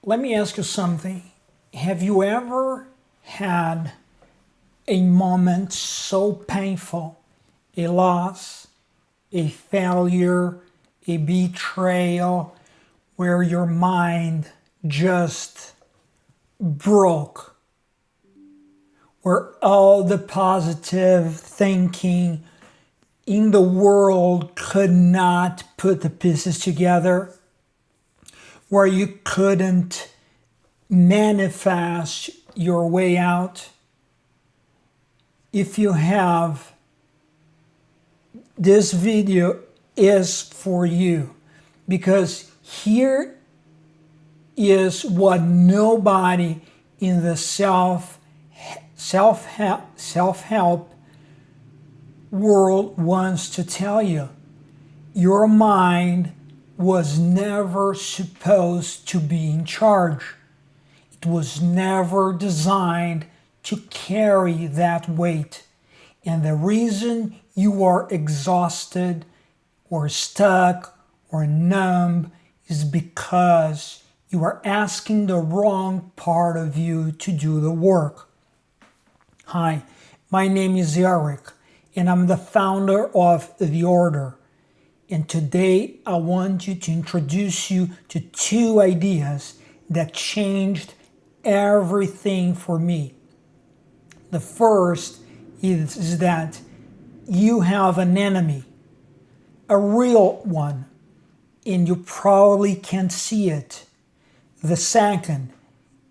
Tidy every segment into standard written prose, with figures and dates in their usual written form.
Let me ask you something. Have you ever had a moment so painful, a loss, a failure, a betrayal, where your mind just broke, where all the positive thinking in the world could not put the pieces together, where you couldn't manifest your way out? If you have, this video is for you, because here is what nobody in the self-help world wants to tell you. Your mind was never supposed to be in charge. It was never designed to carry that weight. And the reason you are exhausted or stuck or numb is because you are asking the wrong part of you to do the work. Hi, my name is Eric, and I'm the founder of The Order. And today I want you to introduce you to two ideas that changed everything for me. The first is that you have an enemy, a real one, and you probably can't see it. The second,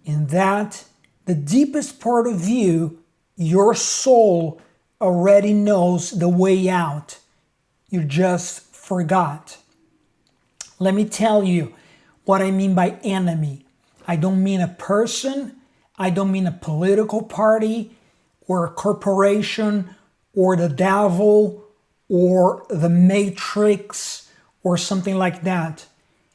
in that the deepest part of you, your soul, already knows the way out. You just forgot. Let me tell you what I mean by enemy. I don't mean a person, I don't mean a political party or a corporation or the devil or the matrix or something like that.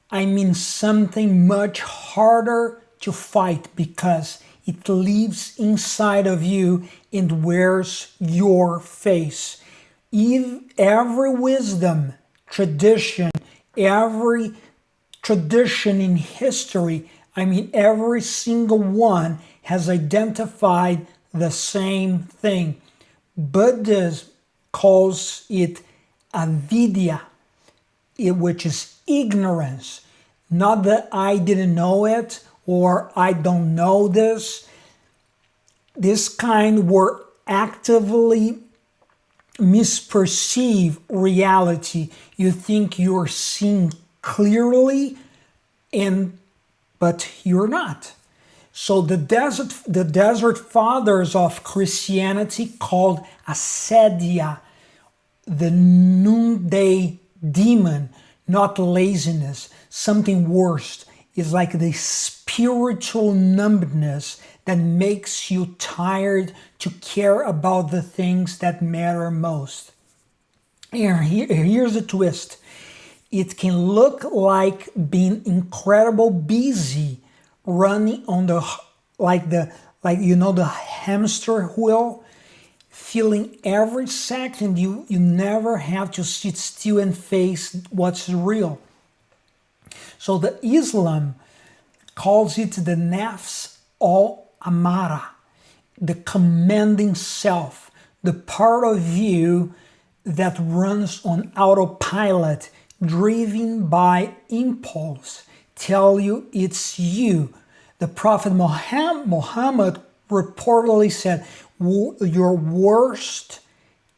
I mean something much harder to fight, because it lives inside of you and wears your face. Every wisdom, tradition, every tradition in history, every single one has identified the same thing. Buddhism calls it avidya, which is ignorance. Not that I didn't know it or I don't know this. This kind were actively misperceive reality. You think you're seeing clearly, but you're not. So the desert fathers of Christianity called acedia the noonday demon, not laziness, something worse. It's like the spiritual numbness that makes you tired to care about the things that matter most. And here's the twist. It can look like being incredible busy, running on the hamster wheel, feeling every second you never have to sit still and face what's real. So the Islam calls it the nafs al-amara, the commanding self, the part of you that runs on autopilot, driven by impulse, tell you it's you. The Prophet Muhammad reportedly said, your worst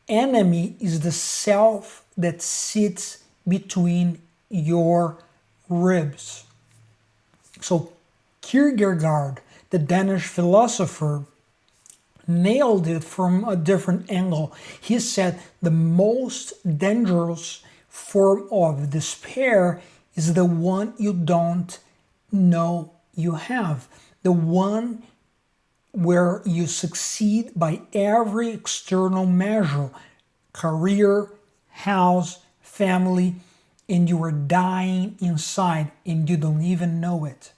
enemy is the self that sits between your ribs. So Kierkegaard, the Danish philosopher, nailed it from a different angle. He said the most dangerous form of despair is the one you don't know you have, the one where you succeed by every external measure, career, house, family, and you are dying inside and you don't even know it.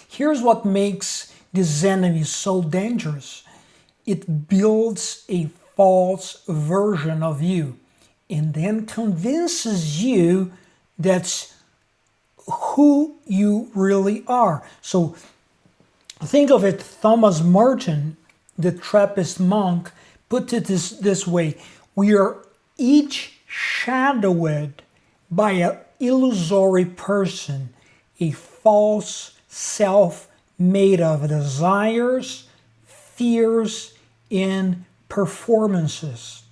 Here's what makes this enemy so dangerous. It builds a false version of you and then convinces you that who you really are. So think of it, Thomas Merton, the Trappist monk, put it this way. We are each shadowed by an illusory person, a false self made of desires, fears, and performances.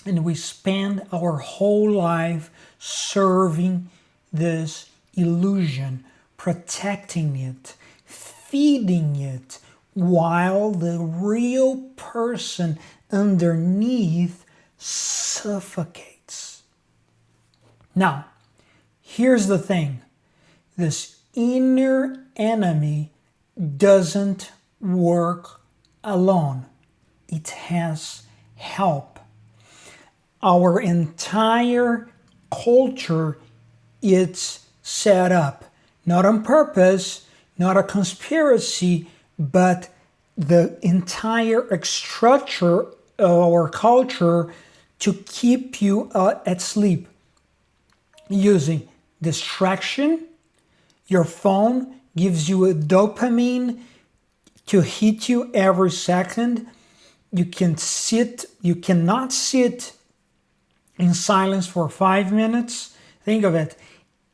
And we spend our whole life serving this illusion, protecting it, feeding it, while the real person underneath suffocates. Now, here's the thing. This inner enemy doesn't work alone. It has help. Our entire culture is set up, not on purpose, not a conspiracy, but the entire structure of our culture to keep you at sleep, using distraction. Your phone gives you a dopamine to hit you every second. You cannot sit in silence for 5 minutes. Think of it.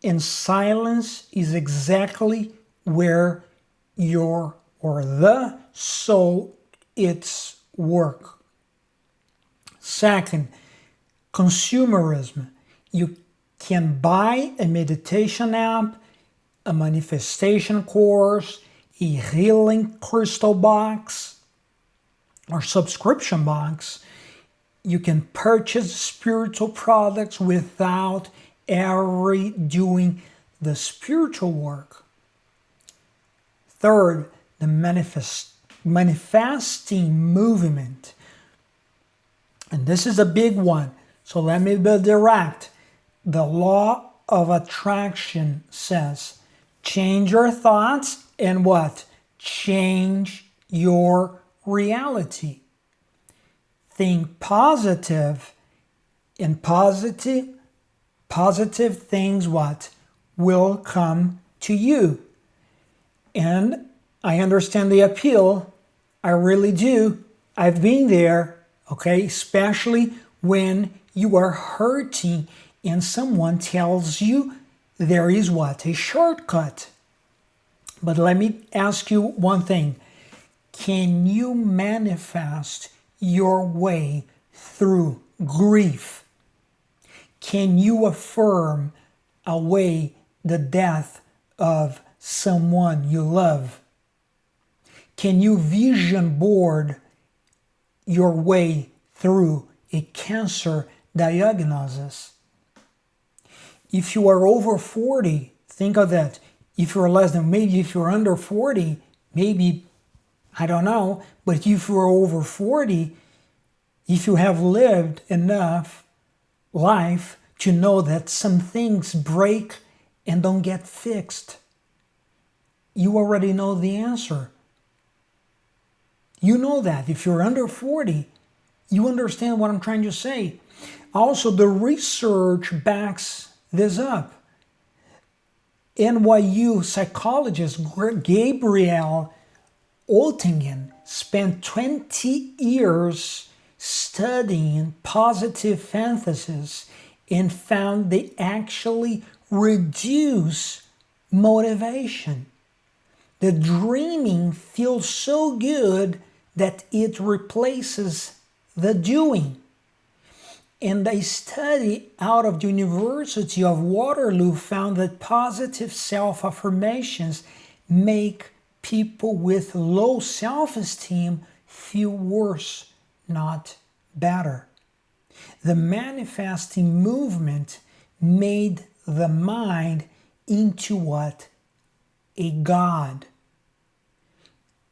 And silence is exactly where the soul its work. Second, consumerism. You can buy a meditation app, a manifestation course, a healing crystal box, or subscription box. You can purchase spiritual products without ever doing the spiritual work. Third, the manifesting movement. And this is a big one. So let me be direct. The law of attraction says, change your thoughts and what? Change your reality. Think positive, and positive things what? Will come to you. And I understand the appeal. I really do. I've been there, okay? Especially when you are hurting and someone tells you there is what? A shortcut. But let me ask you one thing. Can you manifest your way through grief? Can you affirm away the death of someone you love? Can you vision board your way through a cancer diagnosis? If you are over 40, think of that. If you're less than, maybe if you're under 40, maybe, I don't know, but if you're over 40, if you have lived enough life to know that some things break and don't get fixed, you already know the answer. You know that. If you're under 40, you understand what I'm trying to say. Also, the research backs this up. NYU psychologist Gabriel Oettingen spent 20 years studying positive fantasies and found they actually reduce motivation. The dreaming feels so good that it replaces the doing. And a study out of the University of Waterloo found that positive self-affirmations make people with low self-esteem feel worse, not better. The manifesting movement made the mind into what? A god.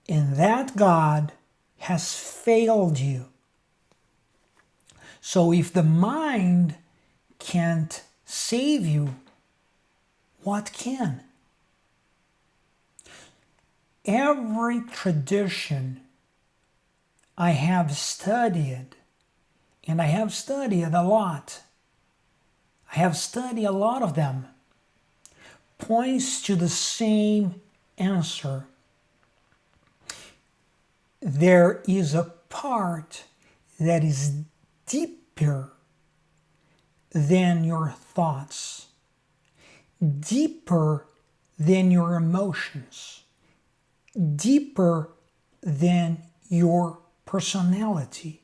And that god has failed you. So if the mind can't save you, what can? Every tradition I have studied, and I have studied a lot. I have studied a lot of them, points to the same answer. There is a part that is deeper than your thoughts, deeper than your emotions, deeper than your personality,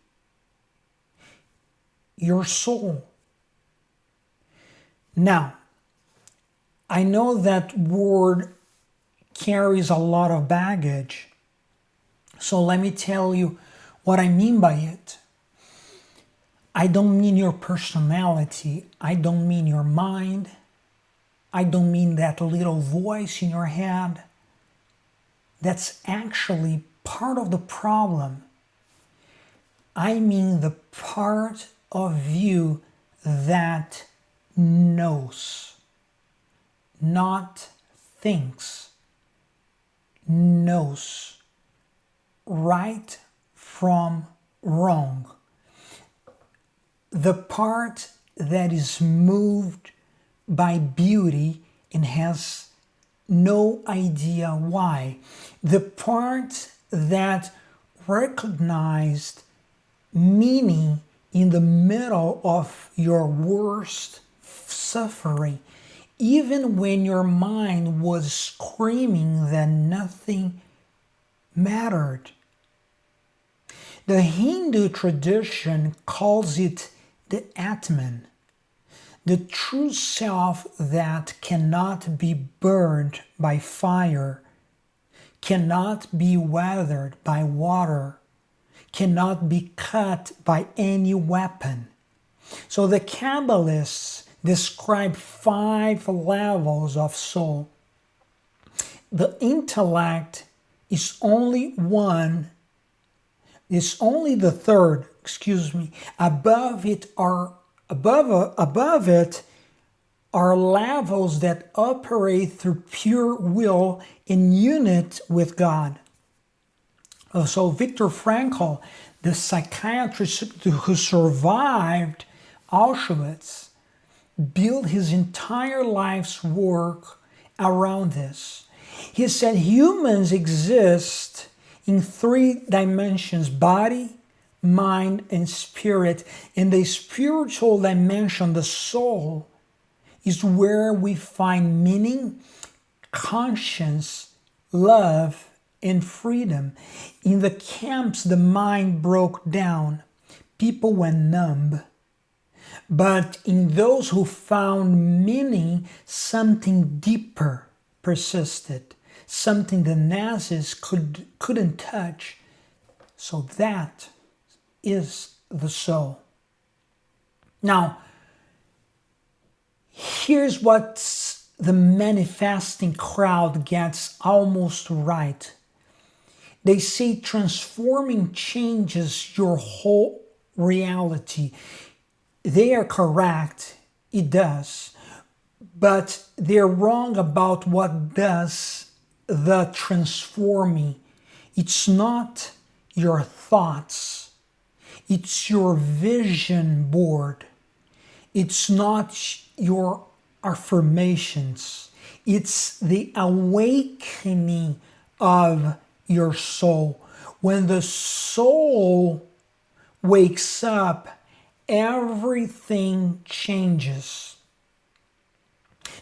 your soul. Now, I know that word carries a lot of baggage, so let me tell you what I mean by it. I don't mean your personality. I don't mean your mind. I don't mean that little voice in your head. That's actually part of the problem. I mean the part of you that knows, not thinks, knows right from wrong. The part that is moved by beauty and has no idea why. The part that recognized meaning in the middle of your worst suffering, even when your mind was screaming that nothing mattered. The Hindu tradition calls it the Atman, the true self that cannot be burned by fire, cannot be weathered by water, cannot be cut by any weapon. So the Kabbalists describe 5 levels of soul. The intellect is only the third. Above it are levels that operate through pure will in unity with God. So Viktor Frankl, the psychiatrist who survived Auschwitz, built his entire life's work around this. He said humans exist in 3 dimensions: body, mind, and spirit. In the spiritual dimension, the soul is where we find meaning, conscience, love, and freedom. In the camps, the mind broke down. People went numb. But in those who found meaning, something deeper persisted, something the Nazis couldn't touch. So that is the soul. Now, here's what the manifesting crowd gets almost right. They say transforming changes your whole reality. They are correct, it does, but they're wrong about what does the transforming. It's not your thoughts, it's your vision board. It's not your affirmations, it's the awakening of your soul. When the soul wakes up, everything changes.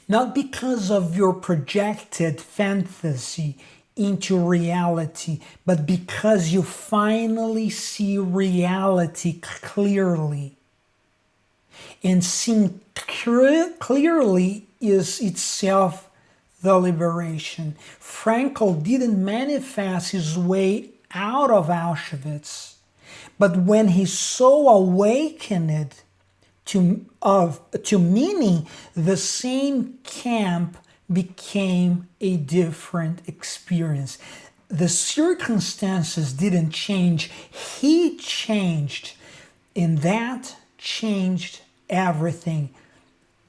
Not because of your projected fantasy into reality, but because you finally see reality clearly. And seeing clearly is itself the liberation. Frankl didn't manifest his way out of Auschwitz, but when he so awakened to meaning, the same camp became a different experience. The circumstances didn't change, he changed, and that changed everything.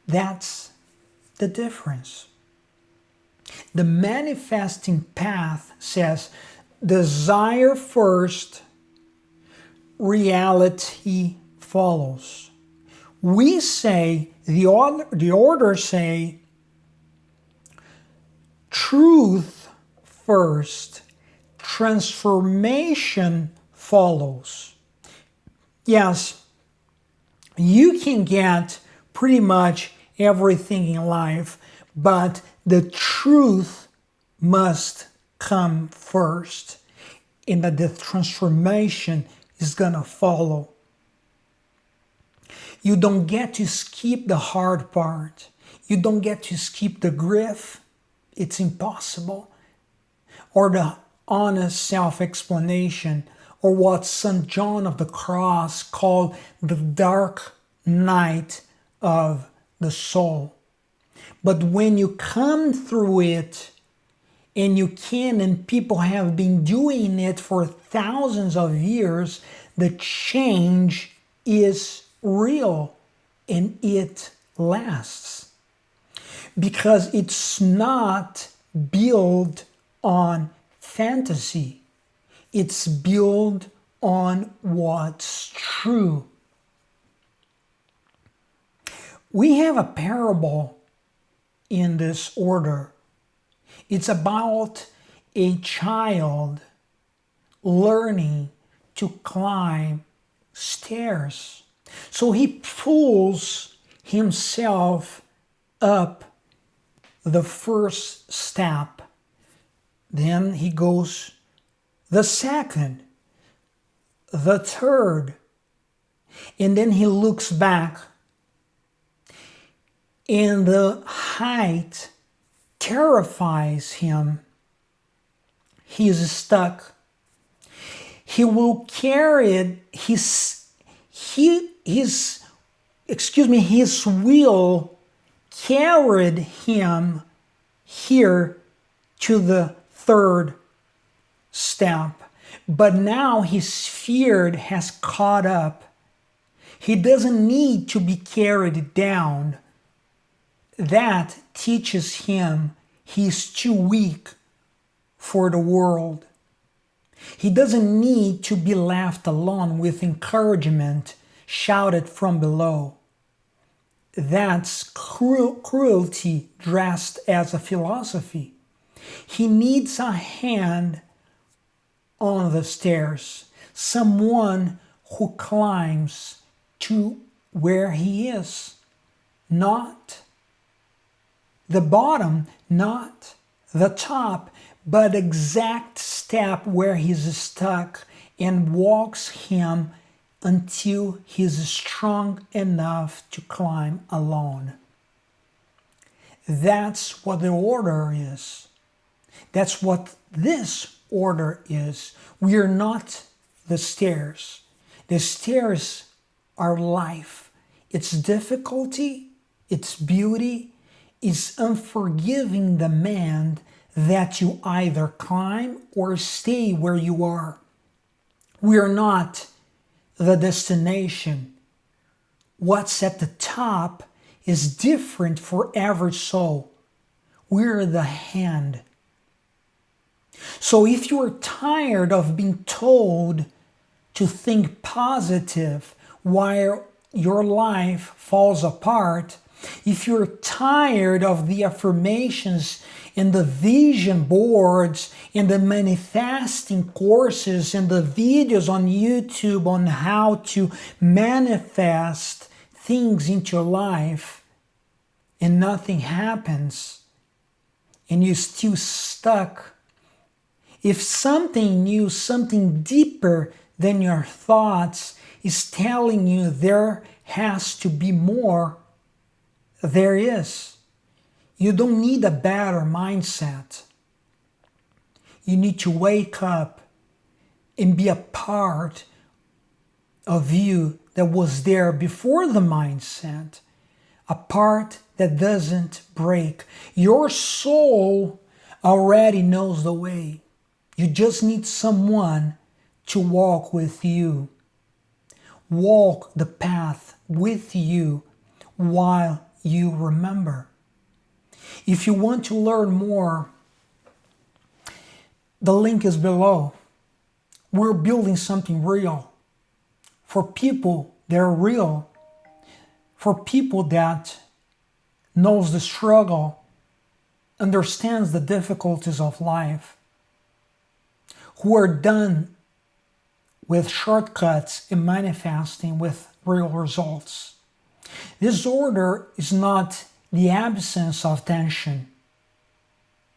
That's the difference. The manifesting path says, desire first, reality follows. We say, the order say, Truth first, transformation follows. Yes, you can get pretty much everything in life, but the truth must come first, and that the transformation is gonna follow. You don't get to skip the hard part. You don't get to skip the grief. It's impossible. Or the honest self-explanation, or what St. John of the Cross called the dark night of the soul. But when you come through it, and you can, and people have been doing it for thousands of years, the change is real and it lasts. Because it's not built on fantasy. It's built on what's true. We have a parable in this order. It's about a child learning to climb stairs. So he pulls himself up the first step. Then he goes the second, the third, and then he looks back, and the height terrifies him. He is stuck. He will carry his will carried him here to the third step. But now his fear has caught up. He doesn't need to be carried down. That teaches him he's too weak for the world. He doesn't need to be left alone with encouragement shouted from below. That's cruelty dressed as a philosophy. He needs a hand on the stairs, someone who climbs to where he is, not the bottom, not the top, but exact step where he's stuck, and walks him until he's strong enough to climb alone. That's what the order is. That's what this order is. We are not the stairs. The stairs are life. Its difficulty, its beauty, is unforgiving demand that you either climb or stay where you are. We are not the destination. What's at the top is different for every soul. We're the hand. So if you are tired of being told to think positive while your life falls apart, if you're tired of the affirmations and the vision boards and the manifesting courses and the videos on YouTube on how to manifest things into your life, and nothing happens, and you're still stuck, if something new, something deeper than your thoughts is telling you there has to be more, there is. You don't need a better mindset. You need to wake up and be a part of you that was there before the mindset, a part that doesn't break. Your soul already knows the way. You just need someone to walk with you. Walk the path with you while you remember. If you want to learn more, the link is below. We're building something real for people that are real, for people that knows the struggle, understands the difficulties of life, who are done with shortcuts and manifesting with real results. This order is not the absence of tension,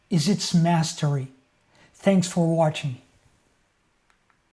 is its mastery. Thanks for watching.